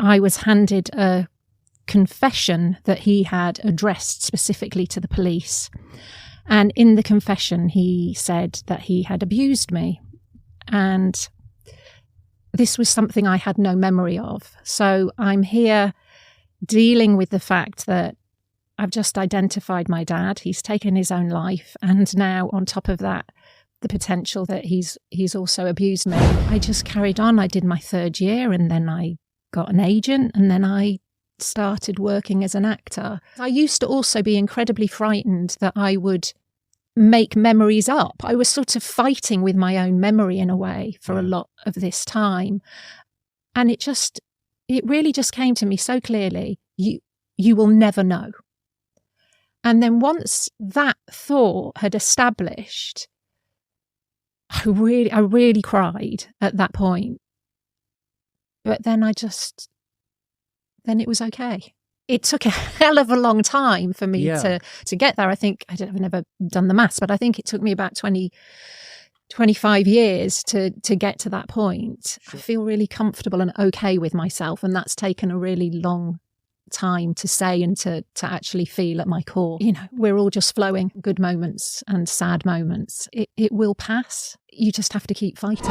I was handed a confession that he had addressed specifically to the police. And in the confession, he said that he had abused me. And this was something I had no memory of. So I'm here dealing with the fact that I've just identified my dad. He's taken his own life. And now on top of that, the potential that he's also abused me. I just carried on. I did my 3rd year, and then I got an agent, and then I started working as an actor. I used to also be incredibly frightened that I would make memories up. I was sort of fighting with my own memory in a way for a lot of this time. And it really just came to me so clearly, you will never know. And then once that thought had established, I really cried at that point. But then then it was okay. It took a hell of a long time for me to get there. I think, I've never done the maths, but I think it took me about 25 years to get to that point. Sure. I feel really comfortable and okay with myself. And that's taken a really long time to say and to actually feel at my core. You know, we're all just flowing, good moments and sad moments. It will pass. You just have to keep fighting.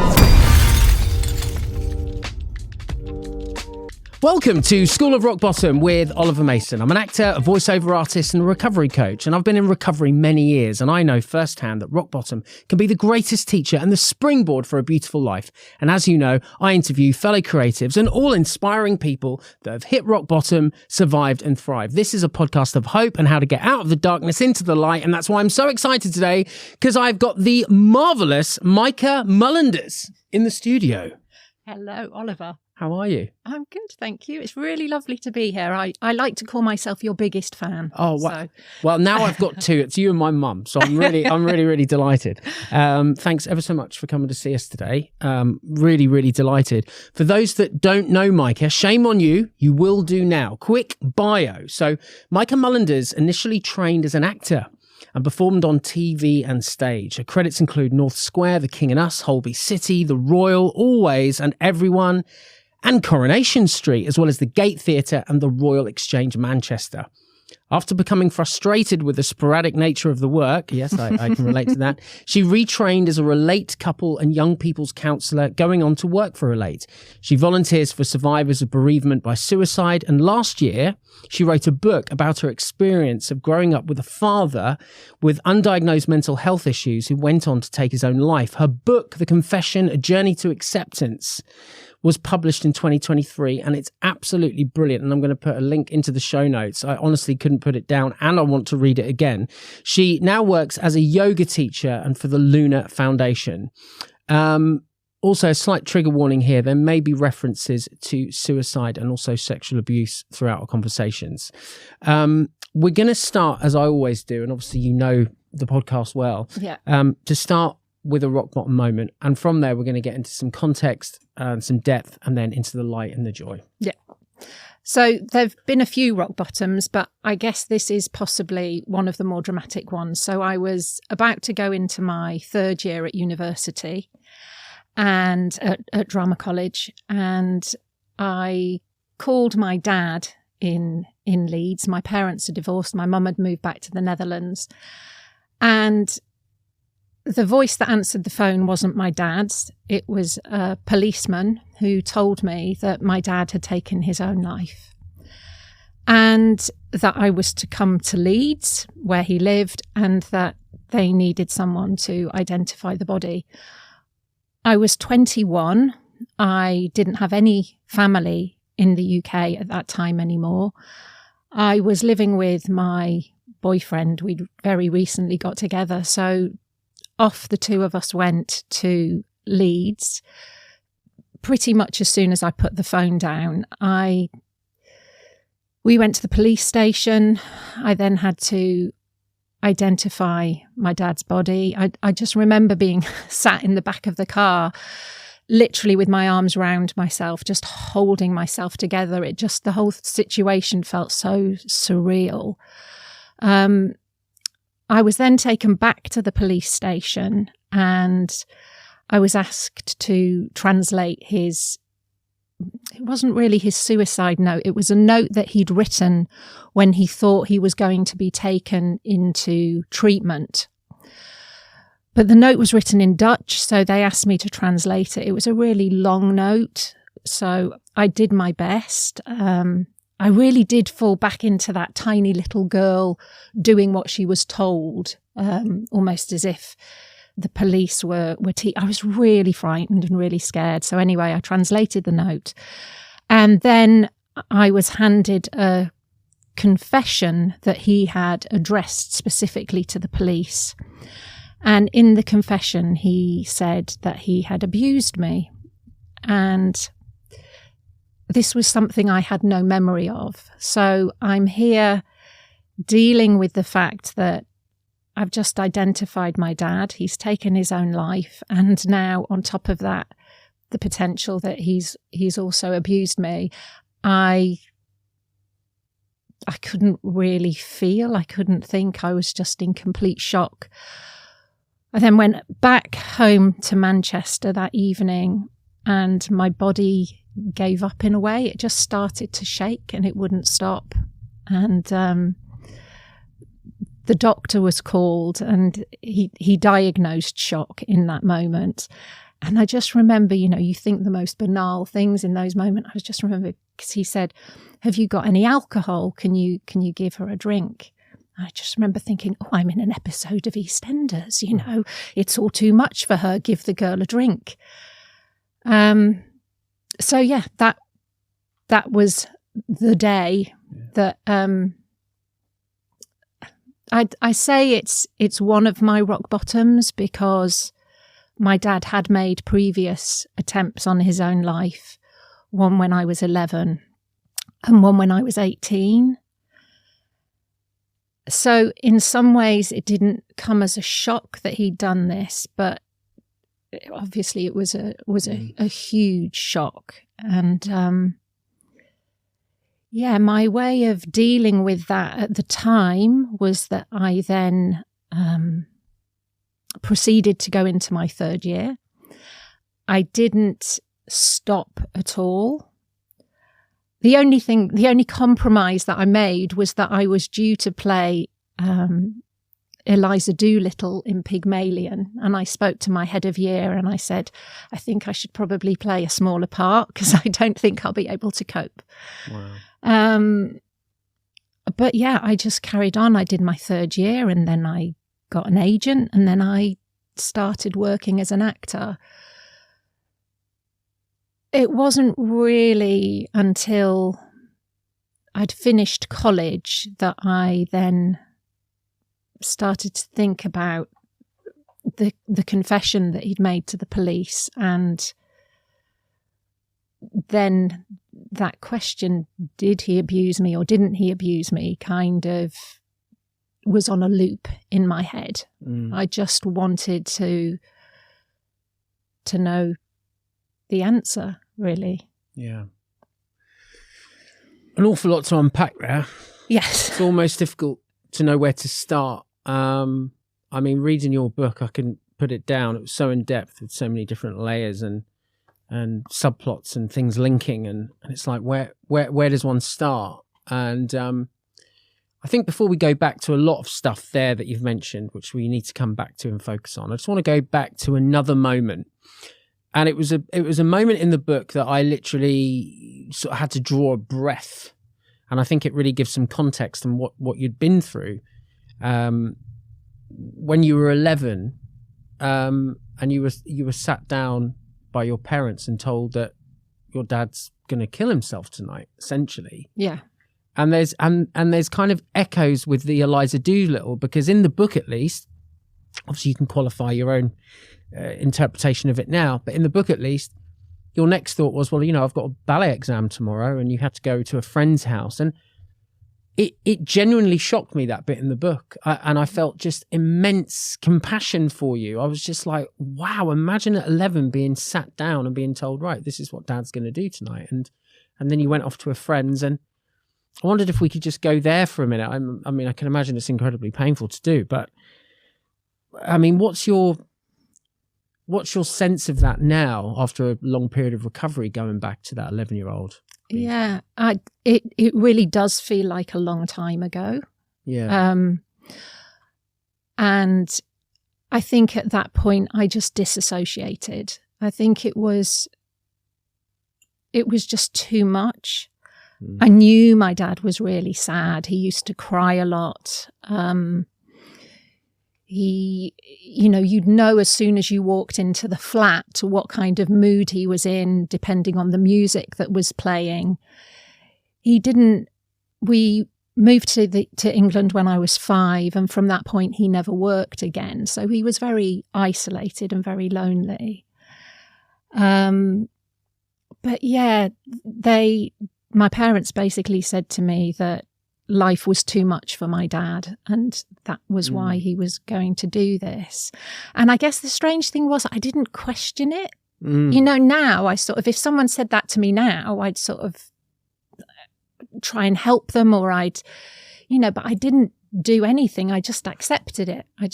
Welcome to School of Rock Bottom with Oliver Mason. I'm an actor, a voiceover artist and a recovery coach, and I've been in recovery many years, and I know firsthand that rock bottom can be the greatest teacher and the springboard for a beautiful life. And as you know, I interview fellow creatives and all inspiring people that have hit rock bottom, survived and thrived. This is a podcast of hope and how to get out of the darkness into the light, and that's why I'm so excited today, because I've got the marvellous Maike Mullenders in the studio. Hello, Oliver. How are you? I'm good, thank you. It's really lovely to be here. I like to call myself your biggest fan. Oh, wow. So. Well, now I've got 2. It's you and my mum. So I'm really delighted. Thanks ever so much for coming to see us today. Really delighted. For those that don't know Maike, shame on you. You will do now. Quick bio. So Maike Mullenders initially trained as an actor and performed on TV and stage. Her credits include North Square, The King and Us, Holby City, The Royal, Always and Everyone, and Coronation Street, as well as the Gate Theatre and the Royal Exchange Manchester. After becoming frustrated with the sporadic nature of the work, yes, I can relate to that, she retrained as a Relate couple and young people's counsellor, going on to work for Relate. She volunteers for survivors of bereavement by suicide, and last year, she wrote a book about her experience of growing up with a father with undiagnosed mental health issues who went on to take his own life. Her book, The Confession, A Journey to Acceptance, was published in 2023, and it's absolutely brilliant. And I'm going to put a link into the show notes. I honestly couldn't put it down, and I want to read it again. She now works as a yoga teacher and for the Luna Foundation. Also, a slight trigger warning here. There may be references to suicide and also sexual abuse throughout our conversations. We're going to start, as I always do, and obviously you know the podcast well, to start with a rock bottom moment. And from there, we're going to get into some context and some depth, and then into the light and the joy. Yeah. So there've been a few rock bottoms, but I guess this is possibly one of the more dramatic ones. So I was about to go into my 3rd year at university and at drama college, and I called my dad in Leeds. My parents had divorced. My mum had moved back to the Netherlands, and the voice that answered the phone wasn't my dad's. It was a policeman who told me that my dad had taken his own life and that I was to come to Leeds, where he lived, and that they needed someone to identify the body. I was 21. I didn't have any family in the UK at that time anymore. I was living with my boyfriend. We'd very recently got together. So off the two of us went to Leeds. Pretty much as soon as I put the phone down, we went to the police station. I then had to identify my dad's body. I just remember being sat in the back of the car, literally with my arms around myself, just holding myself together. The whole situation felt so surreal. I was then taken back to the police station, and I was asked to translate his it wasn't really his suicide note. It was a note that he'd written when he thought he was going to be taken into treatment. But the note was written in Dutch, so they asked me to translate it. It was a really long note, so I did my best. I really did fall back into that tiny little girl doing what she was told, almost as if the police were I was really frightened and really scared. So anyway, I translated the note. And then I was handed a confession that he had addressed specifically to the police. And in the confession, he said that he had abused me. And this was something I had no memory of. So I'm here dealing with the fact that I've just identified my dad. He's taken his own life. And now on top of that, the potential that he's also abused me. I couldn't really feel. I couldn't think. I was just in complete shock. I then went back home to Manchester that evening and my body gave up in a way. It just started to shake and it wouldn't stop. And the doctor was called and he diagnosed shock in that moment. And I just remember, you think the most banal things in those moments. I just remember because he said, "Have you got any alcohol? Can you give her a drink?" I just remember thinking, oh, I'm in an episode of EastEnders, it's all too much for her. Give the girl a drink. So yeah, that was the day that I say it's one of my rock bottoms because my dad had made previous attempts on his own life, one when I was 11 and one when I was 18. So in some ways it didn't come as a shock that he'd done this, but obviously it was a huge shock. And my way of dealing with that at the time was that I then proceeded to go into my third year. I didn't stop at all. The only compromise that I made was that I was due to play Eliza Doolittle in Pygmalion. And I spoke to my head of year and I said, I think I should probably play a smaller part because I don't think I'll be able to cope. Wow. But yeah, I just carried on. I did my third year and then I got an agent and then I started working as an actor. It wasn't really until I'd finished college that I then started to think about the confession that he'd made to the police. And then that question, did he abuse me or didn't he abuse me, kind of was on a loop in my head. I just wanted to know the answer, really. Yeah. An awful lot to unpack there. Yes. It's almost difficult to know where to start. I mean, reading your book, I can put it down. It was so in depth with so many different layers and subplots and things linking. And it's like, where does one start? And I think before we go back to a lot of stuff there that you've mentioned, which we need to come back to and focus on, I just want to go back to another moment. And it was a moment in the book that I literally sort of had to draw a breath. And I think it really gives some context on what you'd been through. When you were 11, and you were sat down by your parents and told that your dad's going to kill himself tonight, essentially. Yeah. And there's kind of echoes with the Eliza Doolittle, because in the book, at least, obviously you can qualify your own interpretation of it now, but in the book at least, your next thought was, well, I've got a ballet exam tomorrow and you had to go to a friend's house. And it genuinely shocked me, that bit in the book. And I felt just immense compassion for you. I was just like, wow, imagine at 11 being sat down and being told, right, this is what dad's going to do tonight. And then you went off to a friend's, and I wondered if we could just go there for a minute. I mean, I can imagine it's incredibly painful to do, but I mean, what's your what's your sense of that now after a long period of recovery, going back to that 11-year-old? Yeah, it really does feel like a long time ago. Yeah. And I think at that point I just disassociated. I think it was just too much. I knew my dad was really sad. He used to cry a lot. You'd know as soon as you walked into the flat what kind of mood he was in, depending on the music that was playing. We moved to England when I was 5, and from that point he never worked again. So he was very isolated and very lonely. But yeah, my parents basically said to me that life was too much for my dad, and that was why he was going to do this. And I guess the strange thing was I didn't question it. Now I sort of, if someone said that to me now, I'd sort of try and help them, or but I didn't do anything. I just accepted it. I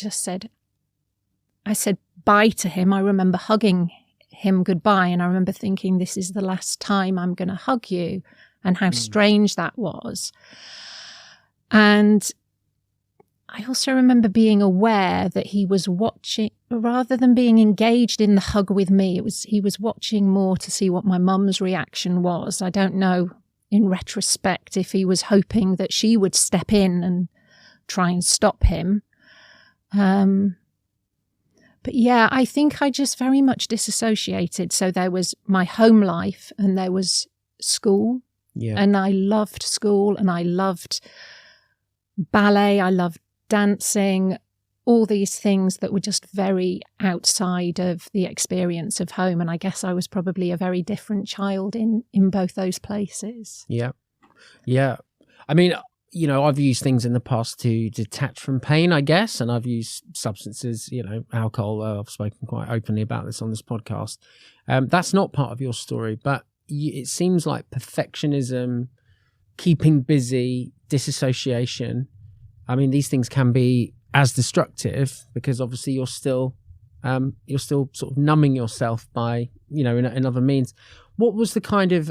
said bye to him. I remember hugging him goodbye, and I remember thinking, this is the last time I'm going to hug you, and how strange that was. And I also remember being aware that he was watching, rather than being engaged in the hug with me, he was watching more to see what my mum's reaction was. I don't know in retrospect if he was hoping that she would step in and try and stop him. But yeah, I think I just very much disassociated. So there was my home life and there was school. Yeah. And I loved school and I loved ballet. I loved dancing, all these things that were just very outside of the experience of home. And I guess I was probably a very different child in both those places. Yeah. Yeah. I mean, I've used things in the past to detach from pain, I guess. And I've used substances, alcohol. I've spoken quite openly about this on this podcast. That's not part of your story, but it seems like perfectionism, keeping busy, disassociation. I mean, these things can be as destructive because obviously you're still sort of numbing yourself by, in other means. What was the kind of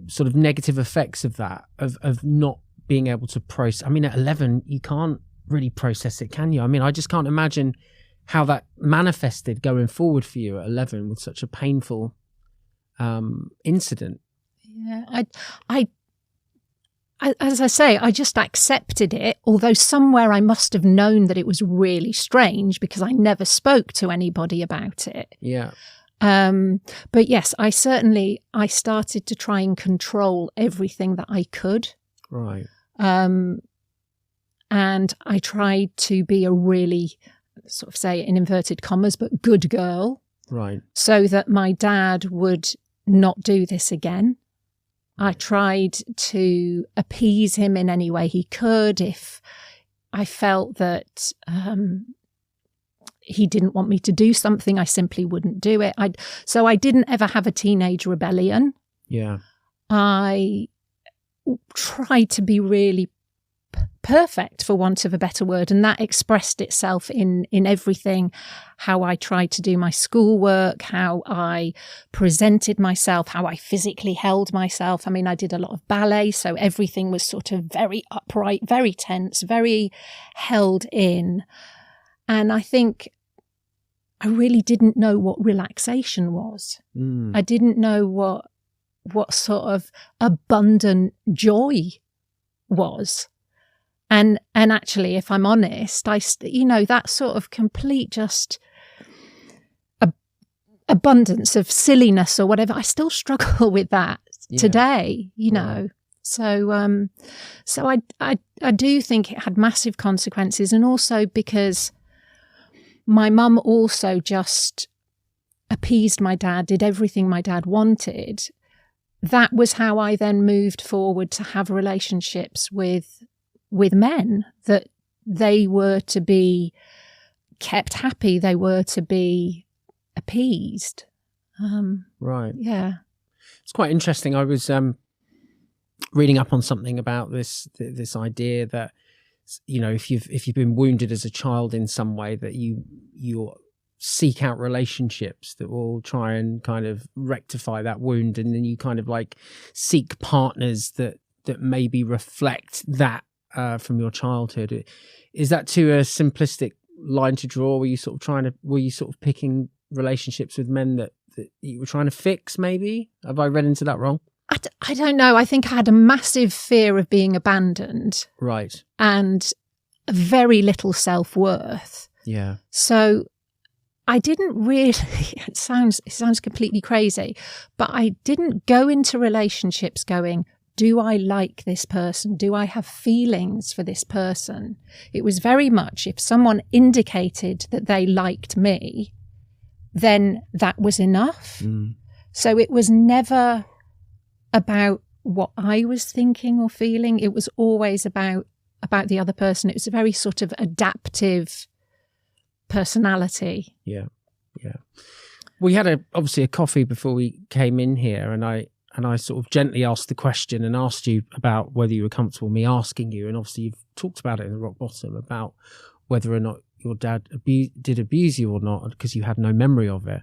sort of negative effects of that, of not being able to process? I mean, at 11, you can't really process it, can you? I mean, I just can't imagine how that manifested going forward for you at 11 with such a painful incident. Yeah, I as I say, I just accepted it, although somewhere I must have known that it was really strange because I never spoke to anybody about it. Yeah. But yes, I started to try and control everything that I could. Right. And I tried to be a really, sort of say in inverted commas, but good girl. Right. So that my dad would not do this again. I tried to appease him in any way he could. If I felt that he didn't want me to do something, I simply wouldn't do it. So I didn't ever have a teenage rebellion. Yeah. I tried to be really perfect, for want of a better word, and that expressed itself in everything. How I tried to do my schoolwork, how I presented myself, how I physically held myself. I mean, I did a lot of ballet, so everything was sort of very upright, very tense, very held in. And I think I really didn't know what relaxation was. I didn't know what sort of abundant joy was. And actually, if I'm honest, that sort of complete just abundance of silliness or whatever, I still struggle with that today, know. So, so I do think it had massive consequences, and also because my mum also just appeased my dad, did everything my dad wanted. That was how I then moved forward to have relationships with men, that they were to be kept happy, they were to be appeased. Right. Yeah. It's quite interesting. I was reading up on something about this idea that, if you've been wounded as a child in some way, that seek out relationships that will try and kind of rectify that wound, and then you kind of like seek partners that maybe reflect that from your childhood. Is that too a simplistic line to draw? Were you sort of picking relationships with men that you were trying to fix, maybe? Have I read into that wrong? I don't know. I think I had a massive fear of being abandoned. Right. And very little self-worth. Yeah. So I didn't really, it sounds completely crazy, but I didn't go into relationships going, do I like this person? Do I have feelings for this person? It was very much, if someone indicated that they liked me, then that was enough. So it was never about what I was thinking or feeling. It was always about the other person. It was a very sort of adaptive personality. Yeah. We had obviously a coffee before we came in here, and I sort of gently asked the question and asked you about whether you were comfortable me asking you, and obviously you've talked about it in the rock bottom about whether or not your dad did abuse you or not, because you had no memory of it.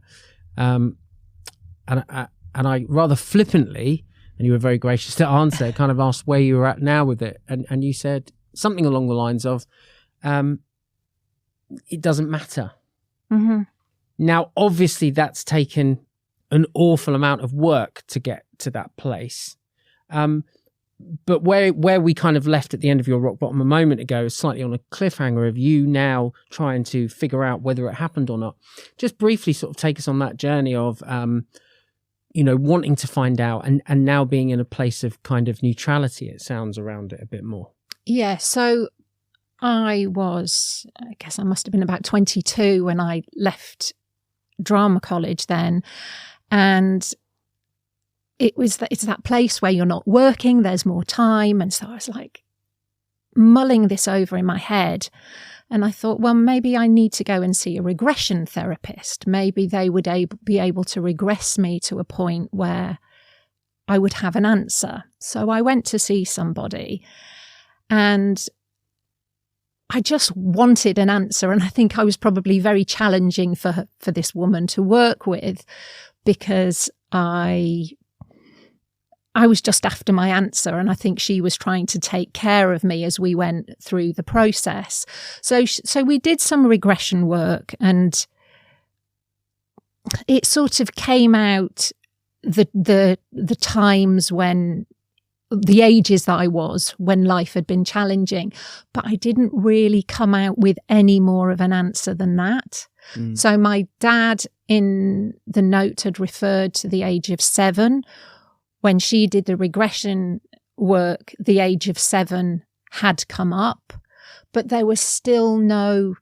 And I rather flippantly, and you were very gracious to answer, kind of asked where you were at now with it, and you said something along the lines of, it doesn't matter. Mm-hmm. Now, obviously, that's taken an awful amount of work to get to that place. But where we kind of left at the end of your rock bottom a moment ago is slightly on a cliffhanger of you now trying to figure out whether it happened or not. Just briefly sort of take us on that journey of, wanting to find out and now being in a place of kind of neutrality, it sounds, around it a bit more. Yeah, so I guess I must have been about 22 when I left drama college then. And it's that place where you're not working, there's more time. And so I was like mulling this over in my head. And I thought, well, maybe I need to go and see a regression therapist. Maybe they would be able to regress me to a point where I would have an answer. So I went to see somebody, and I just wanted an answer. And I think I was probably very challenging for this woman to work with, because I was just after my answer, and I think she was trying to take care of me as we went through the process. So we did some regression work, and it sort of came out the times when, the ages that I was when life had been challenging, but I didn't really come out with any more of an answer than that. So my dad in the note had referred to the age of 7. When she did the regression work, the age of 7 had come up, but there was still no,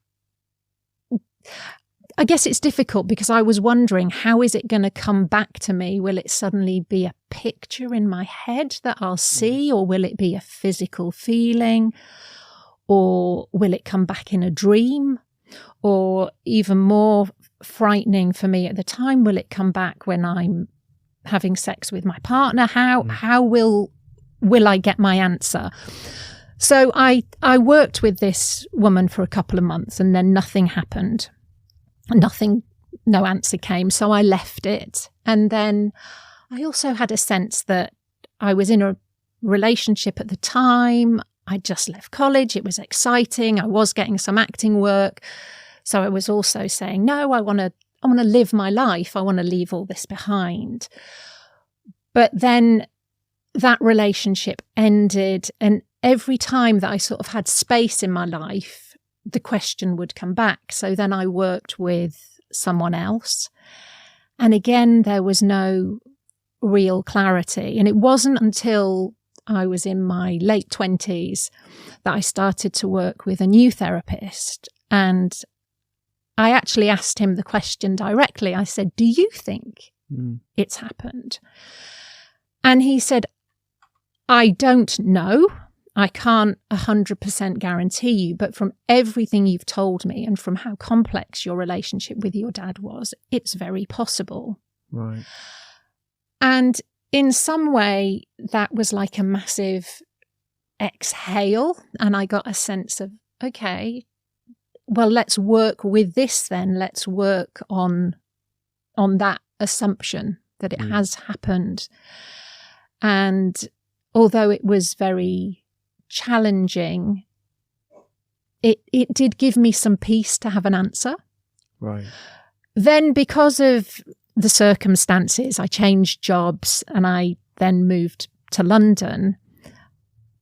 I guess it's difficult because I was wondering, how is it going to come back to me? Will it suddenly be a picture in my head that I'll see, or will it be a physical feeling, or will it come back in a dream? Or even more frightening for me at the time, will it come back when I'm having sex with my partner? How will I get my answer? So I worked with this woman for a couple of months, and then nothing happened. No answer came. So I left it. And then I also had a sense that I was in a relationship at the time. I just left college. It was exciting. I was getting some acting work. So I was also saying, no, I want to live my life. I want to leave all this behind. But then that relationship ended, and every time that I sort of had space in my life, the question would come back. So then I worked with someone else. And again, there was no real clarity. And it wasn't until I was in my late 20s that I started to work with a new therapist. And I actually asked him the question directly. I said, do you think it's happened? And he said, I don't know. I can't 100% guarantee you, but from everything you've told me and from how complex your relationship with your dad was, it's very possible. Right. And in some way, that was like a massive exhale. And I got a sense of, okay, well, let's work with this then. Let's work on that assumption that it has happened. And although it was very challenging, it did give me some peace to have an answer. Right. Then, because of the circumstances, I changed jobs and I then moved to London.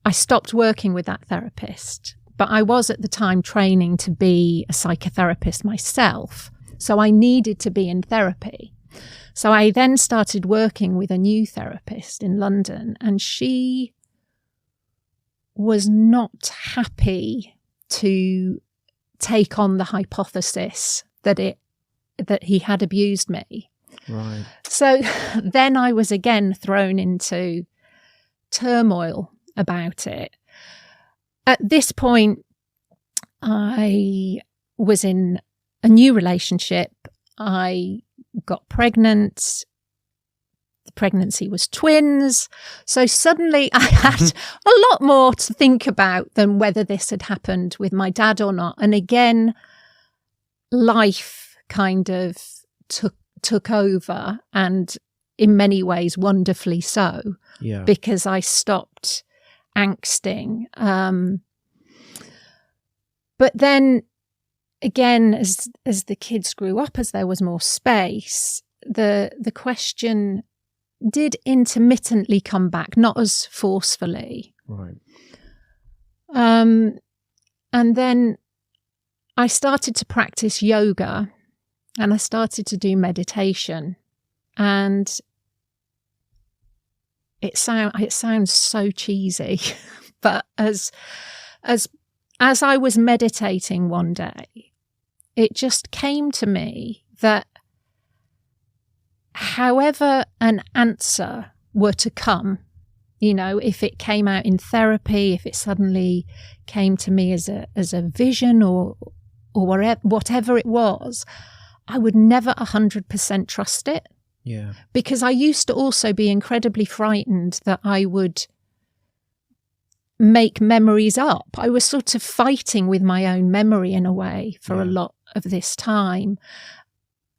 I stopped working with that therapist, but I was at the time training to be a psychotherapist myself. So I needed to be in therapy. So I then started working with a new therapist in London, and she was not happy to take on the hypothesis that he had abused me. Right. So then I was again thrown into turmoil about it. At this point, I was in a new relationship. I got pregnant. The pregnancy was twins. So suddenly I had a lot more to think about than whether this had happened with my dad or not. And again, life kind of took over, and in many ways wonderfully so, because I stopped angsting. But then again, as the kids grew up, as there was more space, the question did intermittently come back, not as forcefully. Right. And then I started to practice yoga, and I started to do meditation, and it sounds so cheesy, but as I was meditating one day, it just came to me that however an answer were to come, if it came out in therapy, if it suddenly came to me as a vision or whatever it was, I would never 100% trust it. Yeah. Because I used to also be incredibly frightened that I would make memories up. I was sort of fighting with my own memory in a way for a lot of this time.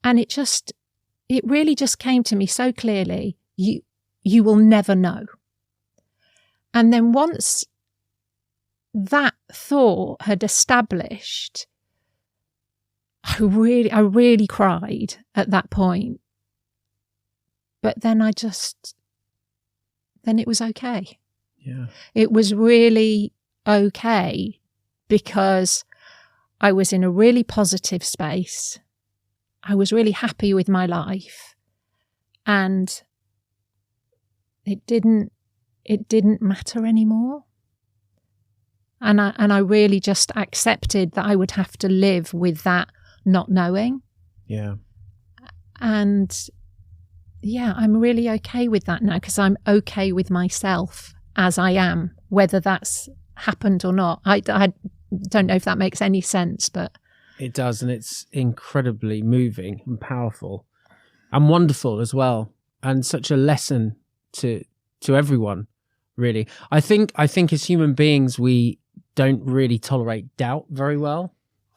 And it really just came to me so clearly, you will never know. And then once that thought had established, I really cried at that point. But then then it was okay. Yeah. It was really okay because I was in a really positive space. I was really happy with my life, and it didn't matter anymore. And I really just accepted that I would have to live with that not knowing. Yeah. And yeah, I'm really okay with that now, because I'm okay with myself as I am, whether that's happened or not. I don't know if that makes any sense, but it does, and it's incredibly moving and powerful and wonderful as well, and such a lesson to everyone, really. I think as human beings, we don't really tolerate doubt very well.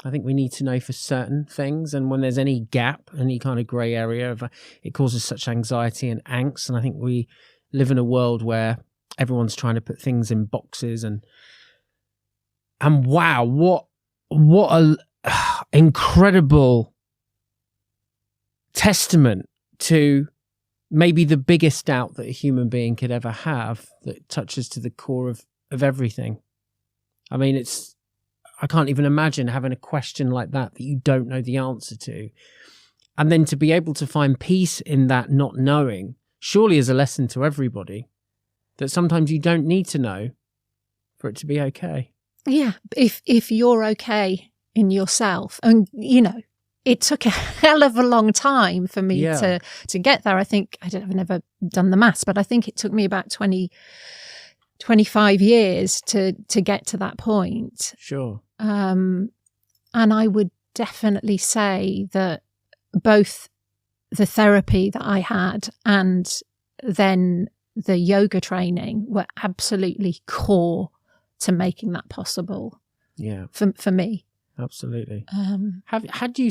I think we need to know for certain things, and when there's any gap, any kind of grey area, it causes such anxiety and angst. And I think we live in a world where everyone's trying to put things in boxes, and wow, what a incredible testament to maybe the biggest doubt that a human being could ever have, that touches to the core of everything. I mean, I can't even imagine having a question like that you don't know the answer to. And then to be able to find peace in that not knowing, surely is a lesson to everybody, that sometimes you don't need to know for it to be okay. Yeah, if you're okay in yourself. And, it took a hell of a long time for me to get there. I think, I've never done the maths, but I think it took me about 25 years to get to that point. Sure. And I would definitely say that both the therapy that I had and then the yoga training were absolutely core to making that possible. Yeah. For me. Absolutely. Had you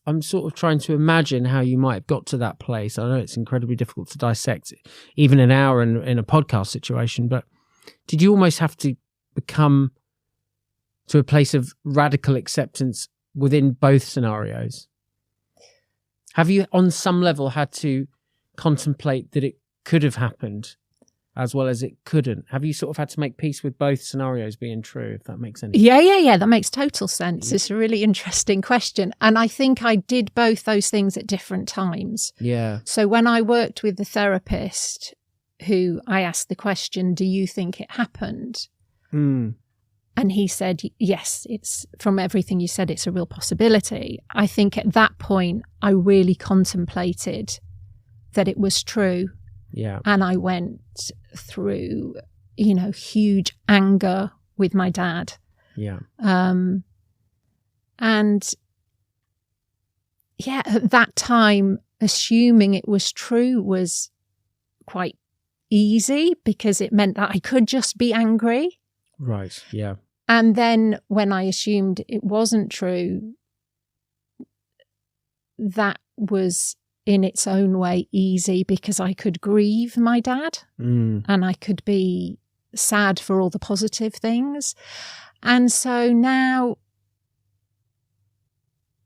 I'm sort of trying to imagine how you might have got to that place. I know it's incredibly difficult to dissect even an hour in a podcast situation, but did you almost have to become to a place of radical acceptance within both scenarios? Have you on some level had to contemplate that it could have happened as well as it couldn't? Have you sort of had to make peace with both scenarios being true, if that makes sense? Yeah. That makes total sense. Yeah. It's a really interesting question. And I think I did both those things at different times. Yeah. So when I worked with the therapist, who I asked the question, do you think it happened? And he said, yes, it's from everything you said, it's a real possibility. I think at that point, I really contemplated that it was true. Yeah. And I went through, huge anger with my dad. Yeah. And yeah, at that time, assuming it was true was quite easy because it meant that I could just be angry. Right. Yeah. And then when I assumed it wasn't true, that was in its own way easy because I could grieve my dad and I could be sad for all the positive things. And so now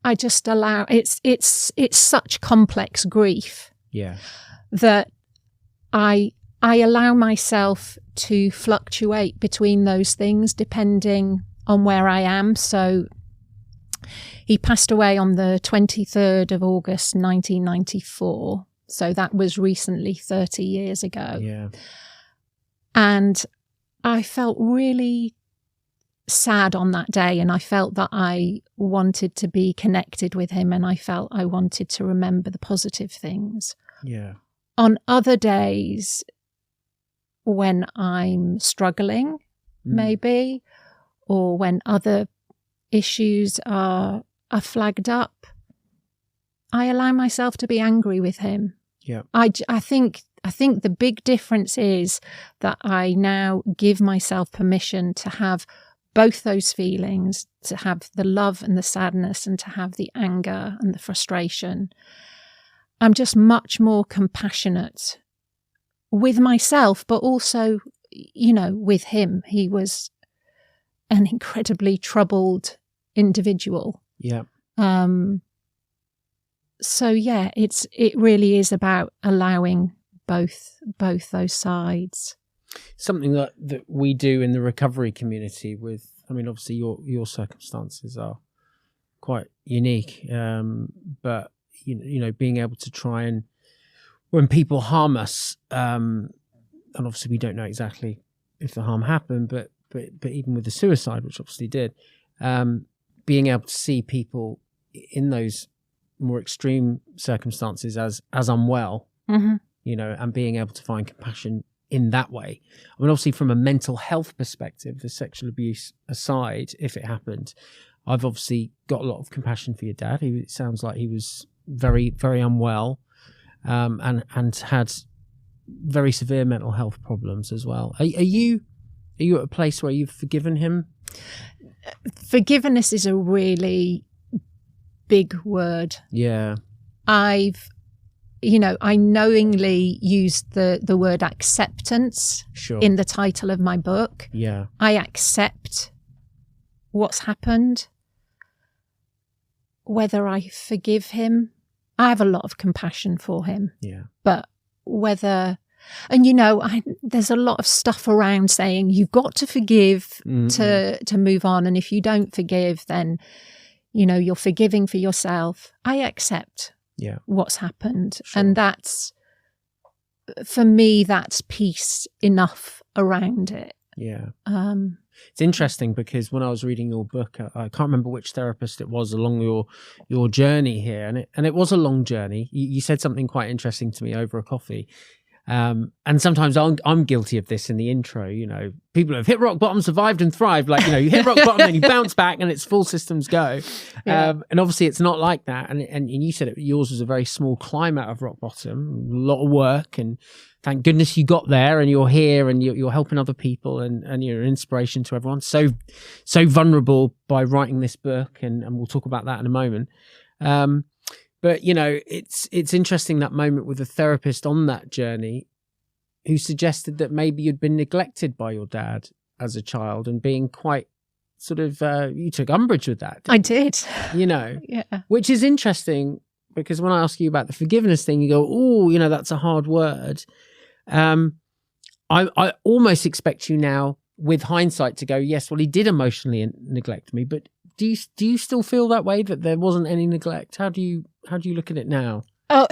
I just allow it's such complex grief. Yeah. That I allow myself to fluctuate between those things depending on where I am. So he passed away on the 23rd of August, 1994. So that was recently 30 years ago. Yeah. And I felt really sad on that day. And I felt that I wanted to be connected with him. And I felt I wanted to remember the positive things. Yeah. On other days, when I'm struggling, maybe, or when other issues are flagged up, I allow myself to be angry with him. Yeah. I think the big difference is that I now give myself permission to have both those feelings, to have the love and the sadness and to have the anger and the frustration. I'm just much more compassionate with myself, but also, with him. He was an incredibly troubled individual. Yeah. So yeah, it really is about allowing both those sides. Something that we do in the recovery community with, obviously your circumstances are quite unique, but being able to try and, when people harm us, and obviously we don't know exactly if the harm happened, but even with the suicide, which obviously did, being able to see people in those more extreme circumstances as unwell, and being able to find compassion in that way. Obviously from a mental health perspective, the sexual abuse aside, if it happened, I've obviously got a lot of compassion for your dad. It sounds like he was very, very unwell, and had very severe mental health problems as well. Are you at a place where you've forgiven him? Forgiveness is a really big word. Yeah. I knowingly used the word acceptance in the title of my book. Yeah. I accept what's happened. Whether I forgive him, I have a lot of compassion for him. Yeah. But whether, and there's a lot of stuff around saying you've got to forgive to move on. And if you don't forgive, then, you're forgiving for yourself. I accept what's happened. Sure. And that's, for me, that's peace enough around it. Yeah. It's interesting because when I was reading your book, I can't remember which therapist it was along your journey here, and it was a long journey. You said something quite interesting to me over a coffee, And sometimes I'm guilty of this in the intro. People have hit rock bottom, survived and thrived. Like, you hit rock bottom and you bounce back and it's full systems go. Yeah. And obviously it's not like that. And you said yours was a very small climb out of rock bottom, a lot of work, and thank goodness you got there and you're here and you're helping other people and you're an inspiration to everyone. So vulnerable by writing this book, and we'll talk about that in a moment. But it's interesting, that moment with the therapist on that journey who suggested that maybe you'd been neglected by your dad as a child, and being quite sort of, you took umbrage with that. I did. Yeah. Which is interesting, because when I ask you about the forgiveness thing, you go, oh, that's a hard word. I almost expect you now, with hindsight, to go, yes, well, he did emotionally neglect me, but do you still feel that way, that there wasn't any neglect? How do you look at it now? Oh,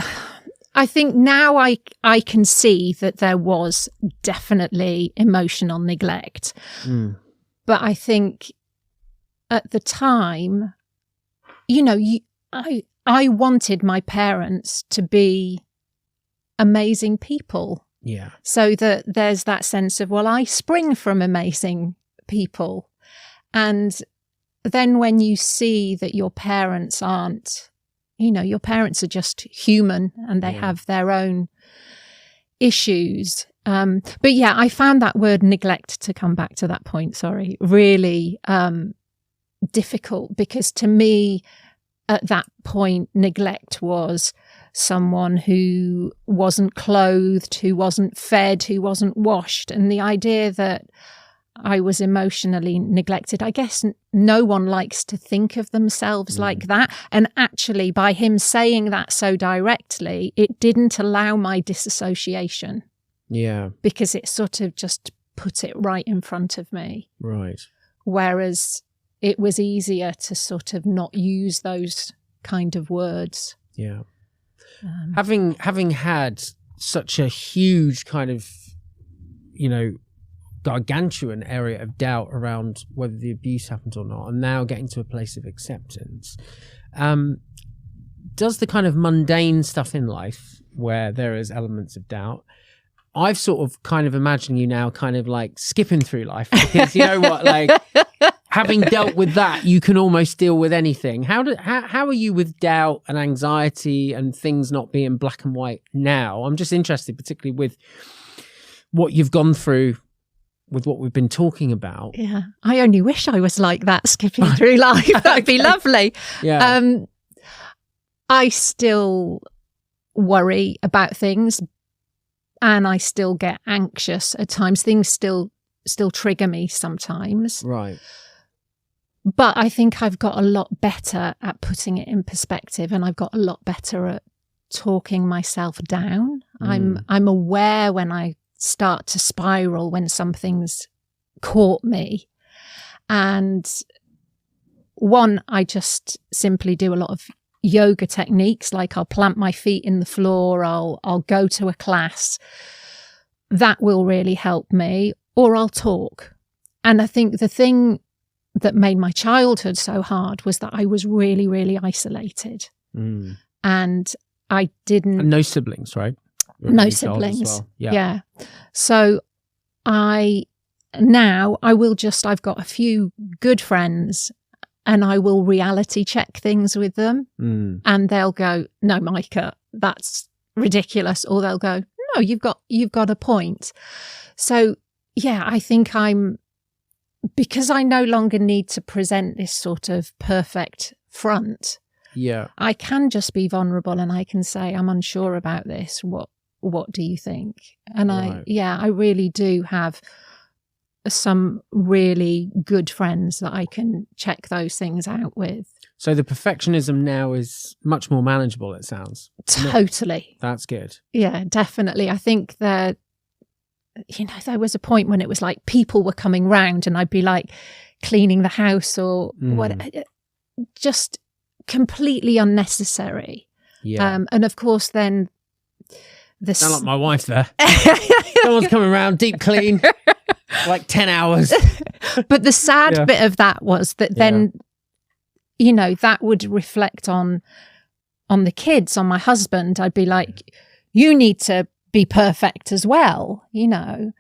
I think now I can see that there was definitely emotional neglect. But I think at the time, I wanted my parents to be amazing people. Yeah. So that there's that sense of, well, I spring from amazing people. And then when you see that your parents aren't, your parents are just human and they have their own issues. But yeah, I found that word neglect, to come back to that point, sorry, really difficult, because to me at that point, neglect was someone who wasn't clothed, who wasn't fed, who wasn't washed. And the idea that I was emotionally neglected, I guess no one likes to think of themselves like that. And actually, by him saying that so directly, it didn't allow my disassociation. Yeah. Because it sort of just put it right in front of me. Right. Whereas it was easier to sort of not use those kind of words. Yeah. Having had such a huge kind of, gargantuan area of doubt around whether the abuse happened or not, and now getting to a place of acceptance, does the kind of mundane stuff in life where there is elements of doubt, I've sort of kind of imagined you now kind of like skipping through life, because you know what, like having dealt with that, you can almost deal with anything. How are you with doubt and anxiety and things not being black and white now? I'm just interested, particularly with what you've gone through with what we've been talking about. Yeah, I only wish I was like that, skipping through life. That'd be lovely. Yeah. I still worry about things, and I still get anxious at times. Things still trigger me sometimes. Right. But I think I've got a lot better at putting it in perspective, and I've got a lot better at talking myself down. I'm aware when I start to spiral, when something's caught me. And one, I just simply do a lot of yoga techniques, like I'll plant my feet in the floor, I'll go to a class. That will really help me. Or I'll talk. And I think the thing that made my childhood so hard was that I was really, really isolated. And I didn't... And no siblings, right? No siblings. Well. Yeah. So I've got a few good friends, and I will reality check things with them. And they'll go, no, Maike, that's ridiculous. Or they'll go, no, you've got a point. So yeah, I think because I no longer need to present this sort of perfect front. Yeah. I can just be vulnerable, and I can say, I'm unsure about this. What do you think? And right. I really do have some really good friends that I can check those things out with. So the perfectionism now is much more manageable, it sounds. Totally. That's good. Yeah, definitely. I think that, there was a point when it was like people were coming round and I'd be like cleaning the house or what, just completely unnecessary. Yeah. And of course then sound like my wife there. Someone's coming around, deep clean, like 10 hours. But the sad bit of that was that then, that would reflect on the kids, on my husband. I'd be like, you need to be perfect as well, you know,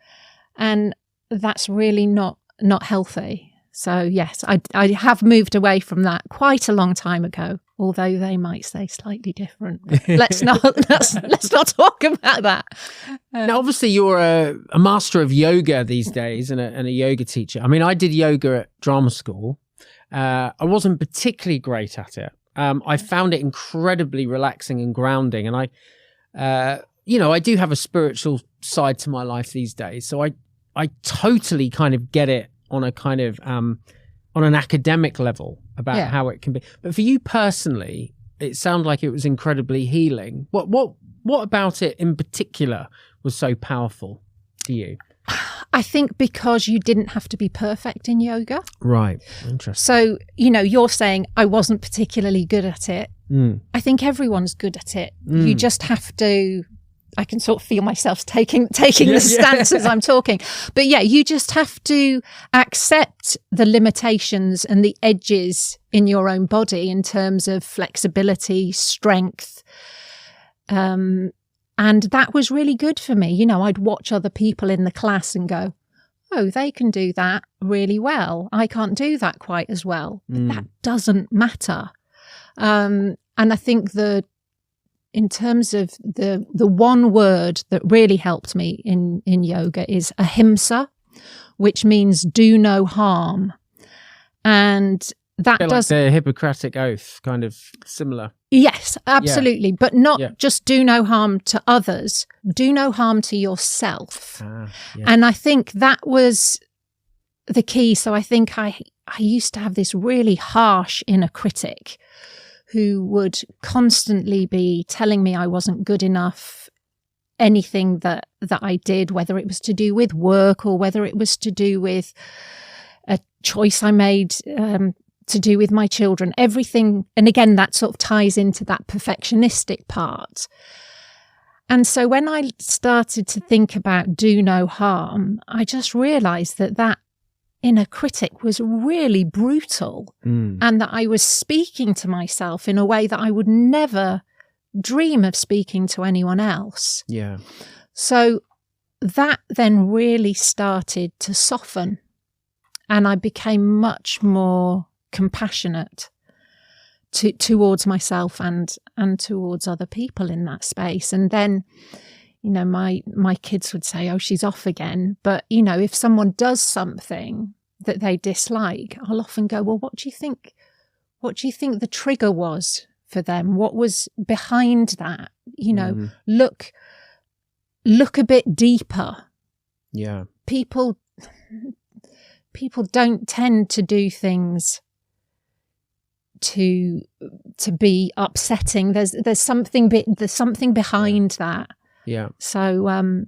and that's really not healthy. So yes, I have moved away from that quite a long time ago, although they might say slightly different. Let's not talk about that. Now, obviously, you're a master of yoga these days and a yoga teacher. I mean, I did yoga at drama school. I wasn't particularly great at it. I found it incredibly relaxing and grounding, and I do have a spiritual side to my life these days. So I totally kind of get it on a kind of on an academic level about how it can be. But for you personally, it sounded like it was incredibly healing. What about it in particular was so powerful to you? I think because you didn't have to be perfect in yoga. Right. Interesting. So, you're saying I wasn't particularly good at it. I think everyone's good at it. You just have to, I can sort of feel myself taking the stance as I'm talking. But you just have to accept the limitations and the edges in your own body in terms of flexibility, strength. And that was really good for me. I'd watch other people in the class and go, oh, they can do that really well. I can't do that quite as well. But that doesn't matter. And I think in terms of the one word that really helped me in yoga is ahimsa, which means do no harm. And that does like the Hippocratic Oath, kind of similar. Yes, absolutely. But not just do no harm to others, do no harm to yourself. And I think that was the key. So I think I used to have this really harsh inner critic who would constantly be telling me I wasn't good enough, anything that I did, whether it was to do with work or whether it was to do with a choice I made to do with my children, everything. And again, that sort of ties into that perfectionistic part. And so when I started to think about do no harm, I just realized that inner critic was really brutal and that I was speaking to myself in a way that I would never dream of speaking to anyone else. Yeah. So that then really started to soften and I became much more compassionate towards myself and towards other people in that space. And then, my kids would say, oh, she's off again. But, if someone does something that they dislike, I'll often go, well, what do you think the trigger was for them? What was behind that? Look a bit deeper. Yeah. People don't tend to do things to be upsetting. There's something behind that. Yeah. So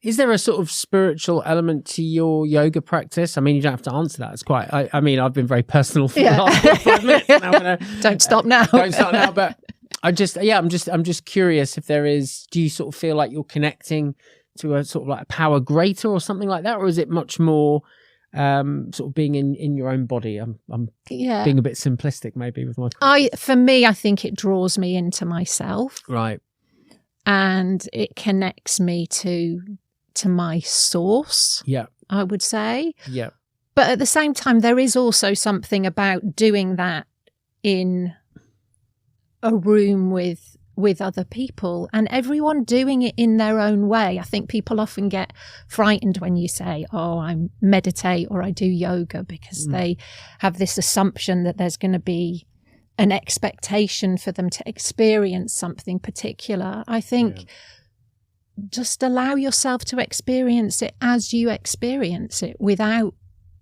is there a sort of spiritual element to your yoga practice? I mean, you don't have to answer that. It's quite I mean, I've been very personal for the last 5 minutes now. Don't stop now. Don't start now, but I'm just curious if there is, do you sort of feel like you're connecting to a sort of like a power greater or something like that, or is it much more sort of being in your own body? I'm being a bit simplistic maybe with my for me, I think it draws me into myself. Right. And it connects me to my source. Yeah. I would say. Yeah. But at the same time, there is also something about doing that in a room with other people and everyone doing it in their own way. I think people often get frightened when you say, oh, I meditate or I do yoga, because they have this assumption that there's going to be an expectation for them to experience something particular. I think just allow yourself to experience it as you experience it without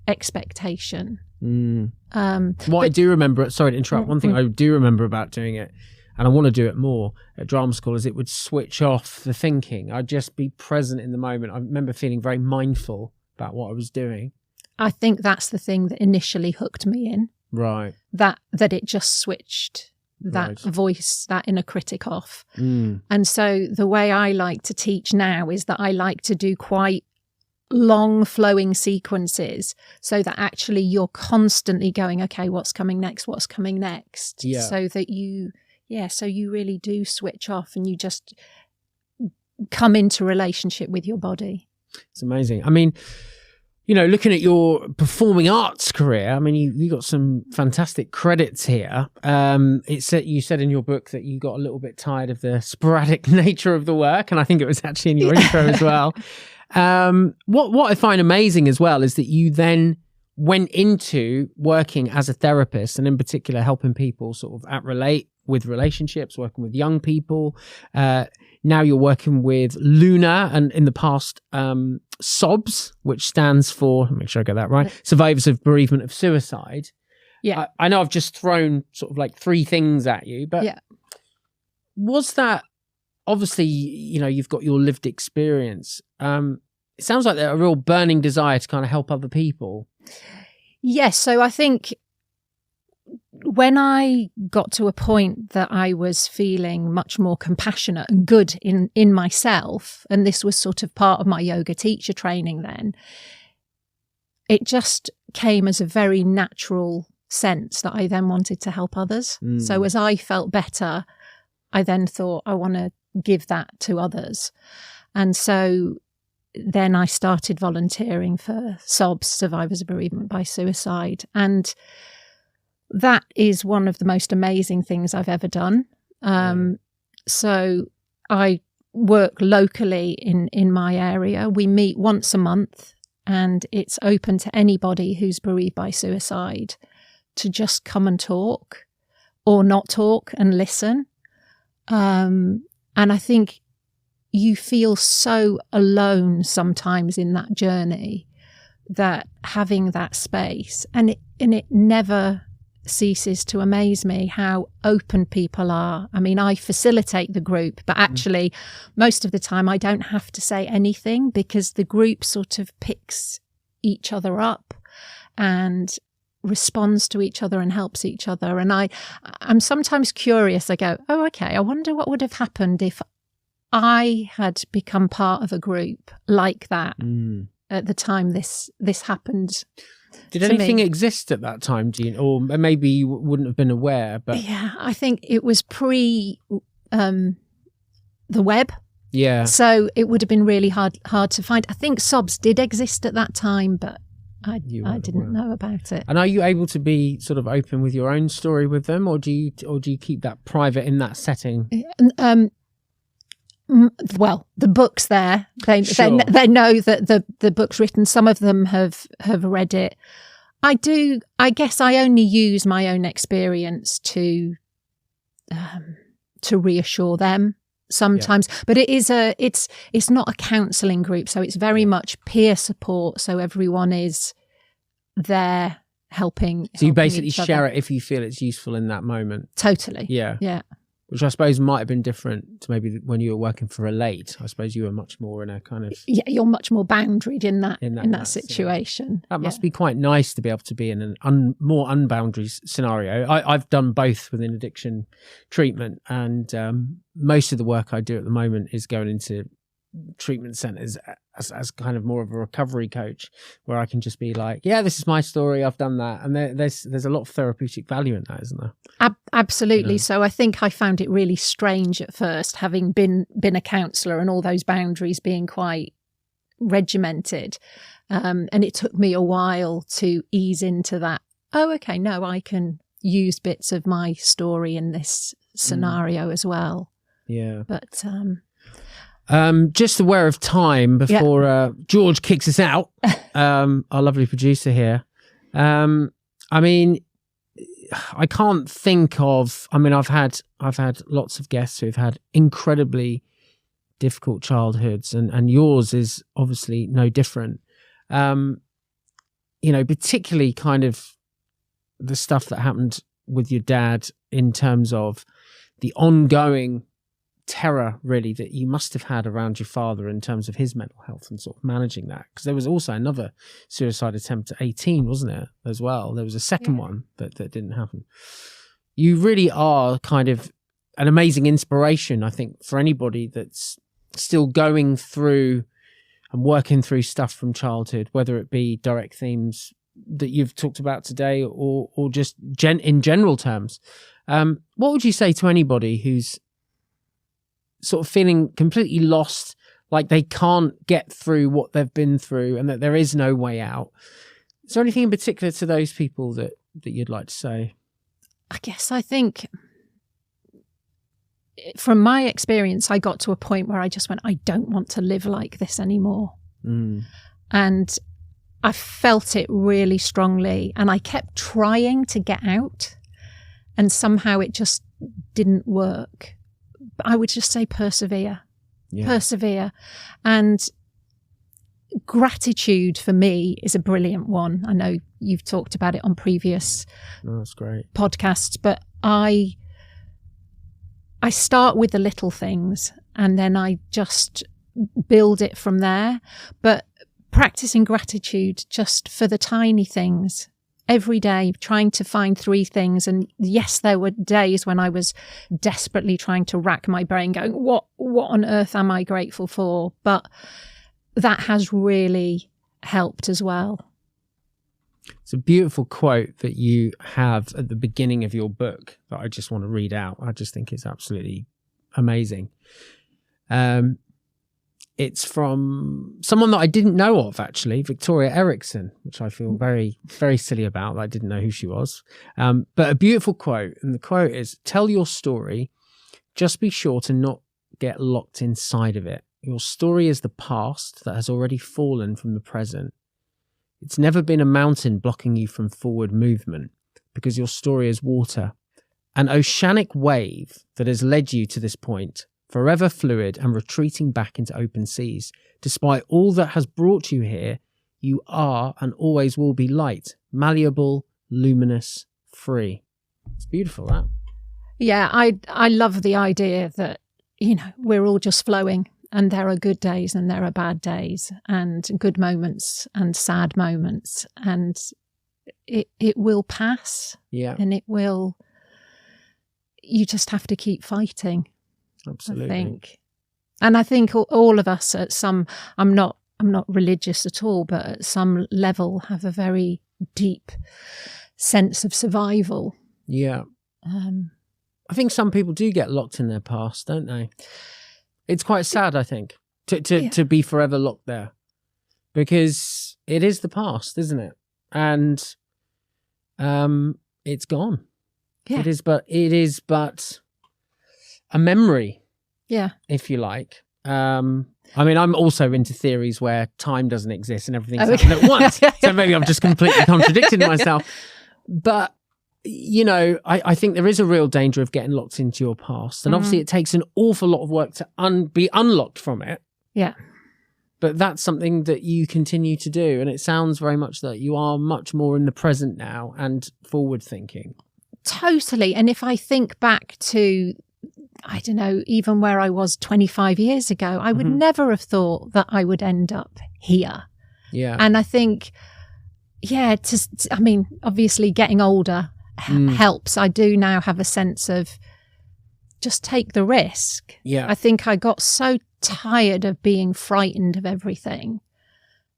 expectation. What I do remember, sorry to interrupt, one thing I do remember about doing it, and I want to do it more at drama school, is it would switch off the thinking. I'd just be present in the moment. I remember feeling very mindful about what I was doing. I think that's the thing that initially hooked me in. Right. That it just switched that voice, that inner critic off. And so the way I like to teach now is that I like to do quite long flowing sequences so that actually you're constantly going, okay, what's coming next? So that you really do switch off and you just come into relationship with your body. It's amazing. I mean, you know, looking at your performing arts career, I mean, you got some fantastic credits here. You said in your book that you got a little bit tired of the sporadic nature of the work, and I think it was actually in your intro as well. What I find amazing as well is that you then went into working as a therapist, and in particular helping people sort of relate with relationships, working with young people. Now you're working with Luna, and in the past, SOBS, which stands for, make sure I get that right, Survivors of Bereavement of Suicide. Yeah. I know I've just thrown sort of like three things at you, but was that, obviously, you know, you've got your lived experience. It sounds like there's a real burning desire to kind of help other people. Yes. So I think when I got to a point that I was feeling much more compassionate and good in myself, and this was sort of part of my yoga teacher training then, it just came as a very natural sense that I then wanted to help others. So as I felt better, I then thought I want to give that to others. And so then I started volunteering for SOBS, Survivors of Bereavement by Suicide. And that is one of the most amazing things I've ever done. So I work locally in my area. We meet once a month, and it's open to anybody who's bereaved by suicide to just come and talk or not talk and listen. And I think you feel so alone sometimes in that journey, that having that space, and it never ceases to amaze me how open people are. I mean, I facilitate the group, but actually most of the time I don't have to say anything, because the group sort of picks each other up and responds to each other and helps each other. And I'm sometimes curious. I go, oh, okay, I wonder what would have happened if I had become part of a group like that at the time this happened. Did anything exist at that time, Jean? Or maybe you wouldn't have been aware, but... Yeah, I think it was pre the web. Yeah. So it would have been really hard to find. I think SOBS did exist at that time, but I didn't know about it. And are you able to be sort of open with your own story with them, or do you keep that private in that setting? Well, the book's there. They know that the book's written. Some of them have read it. I guess I only use my own experience to reassure them sometimes. Yeah. But it's not a counselling group, so it's very much peer support. So everyone is there helping. So you basically share it if you feel it's useful in that moment. Totally. Yeah. Yeah. Which I suppose might have been different to maybe when you were working for Elate. I suppose you were much more in a kind of... Yeah, you're much more boundaried in that situation. Yeah. That must be quite nice to be able to be in an more unboundary scenario. I've done both within addiction treatment, and most of the work I do at the moment is going into treatment centres as kind of more of a recovery coach, where I can just be like, yeah, this is my story, I've done that. And there's a lot of therapeutic value in that, isn't there? Absolutely. You know? So I think I found it really strange at first, having been a counsellor and all those boundaries being quite regimented. And it took me a while to ease into that. Oh, okay, no, I can use bits of my story in this scenario as well. Yeah. But just aware of time before George kicks us out, our lovely producer here. I mean, I can't think of... I mean, I've had lots of guests who've had incredibly difficult childhoods, and yours is obviously no different. You know, particularly kind of the stuff that happened with your dad in terms of the ongoing terror, really, that you must have had around your father in terms of his mental health and sort of managing that. Because there was also another suicide attempt at 18, wasn't it, as well? There was a second one that didn't happen. You really are kind of an amazing inspiration, I think, for anybody that's still going through and working through stuff from childhood, whether it be direct themes that you've talked about today or just in general terms. What would you say to anybody who's sort of feeling completely lost, like they can't get through what they've been through and that there is no way out. Is there anything in particular to those people that you'd like to say? I think from my experience, I got to a point where I just went, I don't want to live like this anymore. And I felt it really strongly, and I kept trying to get out, and somehow it just didn't work. But I would just say persevere. Persevere. And gratitude for me is a brilliant one. I know you've talked about it on previous that's great. podcasts, but I start with the little things and then I just build it from there. But practicing gratitude just for the tiny things every day, trying to find 3 things. And yes, there were days when I was desperately trying to rack my brain going, what on earth am I grateful for? But that has really helped as well. It's a beautiful quote that you have at the beginning of your book that I just want to read out. I just think it's absolutely amazing. It's from someone that I didn't know of, actually, Victoria Erickson, which I feel very, very silly about. I didn't know who she was. But a beautiful quote. And the quote is, "Tell your story. Just be sure to not get locked inside of it. Your story is the past that has already fallen from the present. It's never been a mountain blocking you from forward movement, because your story is water, an oceanic wave that has led you to this point, forever fluid and retreating back into open seas. Despite all that has brought you here, you are and always will be light, malleable, luminous, free." It's beautiful, that. Yeah, I love the idea that, we're all just flowing, and there are good days and there are bad days, and good moments and sad moments, and it will pass. Yeah. And you just have to keep fighting. Absolutely. I think all of us at some, I'm not religious at all, but at some level have a very deep sense of survival. Yeah. I think some people do get locked in their past, don't they? It's quite sad, I think, to be forever locked there, because it is the past, isn't it? And it's gone. Yeah. It is but a memory, if you like. I mean, I'm also into theories where time doesn't exist and everything's happening at once. So maybe I've just completely contradicted myself. But, I think there is a real danger of getting locked into your past. And obviously it takes an awful lot of work to be unlocked from it. Yeah. But that's something that you continue to do. And it sounds very much that you are much more in the present now and forward thinking. Totally. And if I think back to, I don't know, even where I was 25 years ago, I would never have thought that I would end up here. Yeah. And I think, obviously getting older helps. I do now have a sense of just take the risk. Yeah. I think I got so tired of being frightened of everything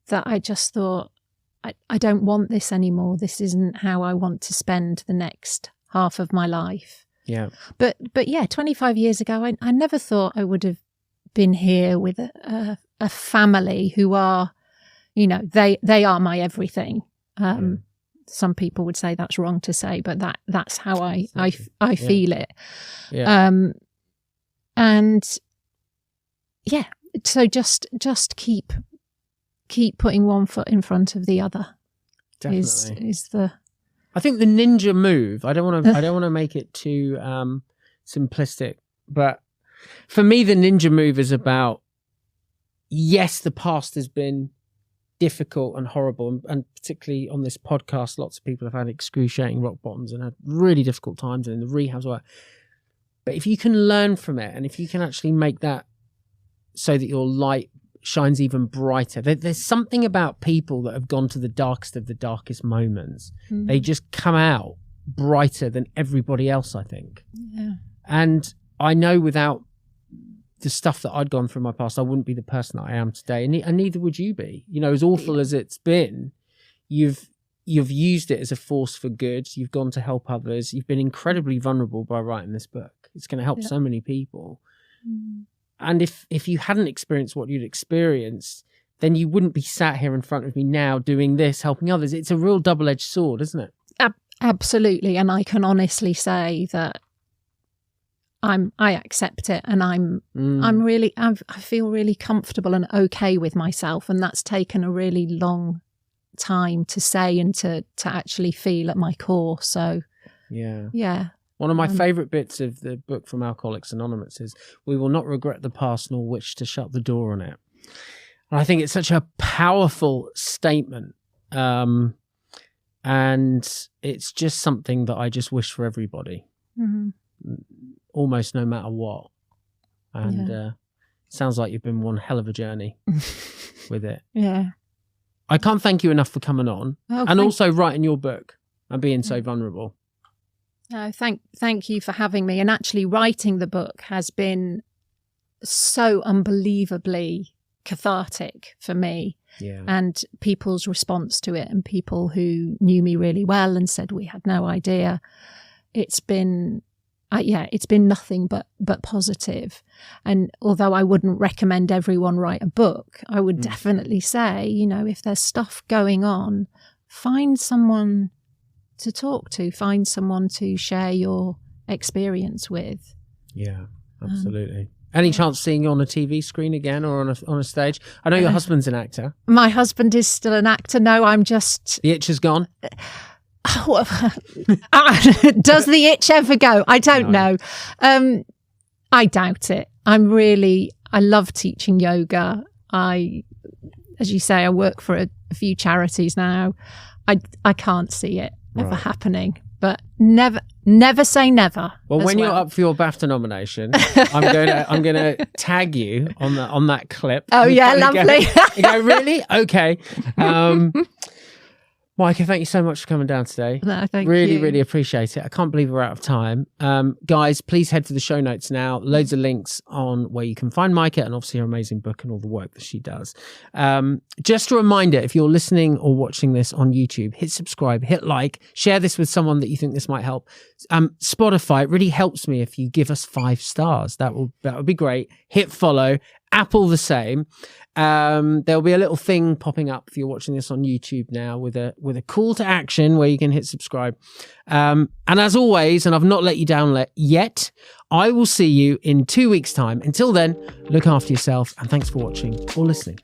that I just thought, I don't want this anymore. This isn't how I want to spend the next half of my life. Yeah. But 25 years ago, I never thought I would have been here with a family who are, they are my everything. Some people would say that's wrong to say, but that's how I feel it. Yeah. So just keep putting one foot in front of the other. Definitely. Is the. I think the ninja move. I don't want to make it too simplistic, but for me, the ninja move is about, yes, the past has been difficult and horrible, and particularly on this podcast, lots of people have had excruciating rock bottoms and had really difficult times and in the rehabs. But if you can learn from it, and if you can actually make that so that your light shines even brighter, there's something about people that have gone to the darkest of the darkest moments. They just come out brighter than everybody else, I think. Yeah. And I know without the stuff that I'd gone through in my past, I wouldn't be the person that I am today, and neither would you be. As awful as it's been, you've used it as a force for good. You've gone to help others. You've been incredibly vulnerable by writing this book. It's going to help so many people. And if you hadn't experienced what you'd experienced, then you wouldn't be sat here in front of me now doing this, helping others. It's a real double-edged sword, isn't it? Absolutely. And I can honestly say that I accept it, and I feel really comfortable and okay with myself. And that's taken a really long time to say and to actually feel at my core. So yeah. One of my favourite bits of the book from Alcoholics Anonymous is, we will not regret the past nor wish to shut the door on it. And I think it's such a powerful statement. And it's just something that I just wish for everybody, almost no matter what. And sounds like you've been one hell of a journey with it. Yeah. I can't thank you enough for coming on and also writing your book and being so vulnerable. No, thank you for having me. And actually writing the book has been so unbelievably cathartic for me. Yeah. And people's response to it, and people who knew me really well and said we had no idea. It's been it's been nothing but positive. And although I wouldn't recommend everyone write a book, I would definitely say, if there's stuff going on, find someone to talk to, find someone to share your experience with. Yeah, absolutely. Any chance of seeing you on a TV screen again, or on a stage? I know your husband's an actor. My husband is still an actor. No, I'm just... The itch is gone? Does the itch ever go? I don't know. I doubt it. I love teaching yoga. As you say, I work for a few charities now. I can't see it ever happening. But never say never. Well, when you're up for your BAFTA nomination, I'm gonna tag you on that clip. Oh yeah, lovely. You go, really? Okay. Maike, thank you so much for coming down today. No, thank you. Really appreciate it. I can't believe we're out of time. Guys, please head to the show notes now. Loads of links on where you can find Maike, and obviously her amazing book and all the work that she does. Just a reminder, if you're listening or watching this on YouTube, hit subscribe, hit like, share this with someone that you think this might help. Spotify, it really helps me if you give us 5 stars. That would be great. Hit follow. Apple the same. There'll be a little thing popping up if you're watching this on YouTube now with a call to action where you can hit subscribe. And as always, and I've not let you down yet, I will see you in 2 weeks' time. Until then, look after yourself, and thanks for watching or listening.